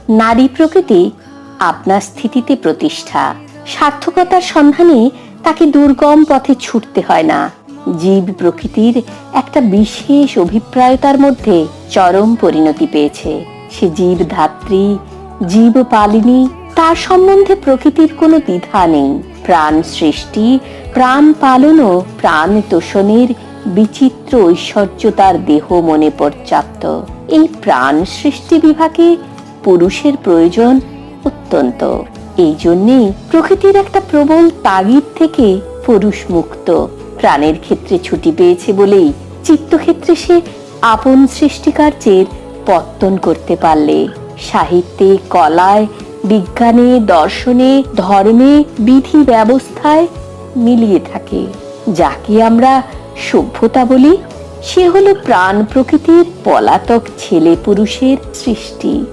নারী প্রকৃতি আপনার স্থিতিতে প্রতিষ্ঠা। সার্থকতার সন্ধানে তাকে দুর্গম পথে ছুটতে হয় না। জীব প্রকৃতির একটা বিশেষ অভিপ্রায়তার মধ্যে চরম পরিণতি পেয়েছে। সে জীব ধাত্রী, জীব পালিনী। তার সম্বন্ধে প্রকৃতির কোনো দ্বিধা নেই। প্রাণ সৃষ্টি, প্রাণ পালন ও প্রাণ তোষণের বিচিত্র ঐশ্বর্য তার দেহ মনে পর্যাপ্ত। এই প্রাণ সৃষ্টি বিভাগে পুরুষের প্রয়োজন অত্যন্ত। এই জন্যে প্রকৃতির একটা প্রবল তাগিদ থেকে পুরুষ মুক্ত। প্রাণের ক্ষেত্রে ছুটি পেয়েছে বলেই চিত্তক্ষেত্রে সে আপন সৃষ্টিকার্যের পত্তন করতে পারলে সাহিত্যে, কলায়, বিজ্ঞানে, দর্শনে, ধর্মে, বিধি ব্যবস্থায় মিলিয়ে থাকে। যাকে আমরা সভ্যতা বলি, সে হলো প্রাণ প্রকৃতির পলাতক ছেলে পুরুষের সৃষ্টি।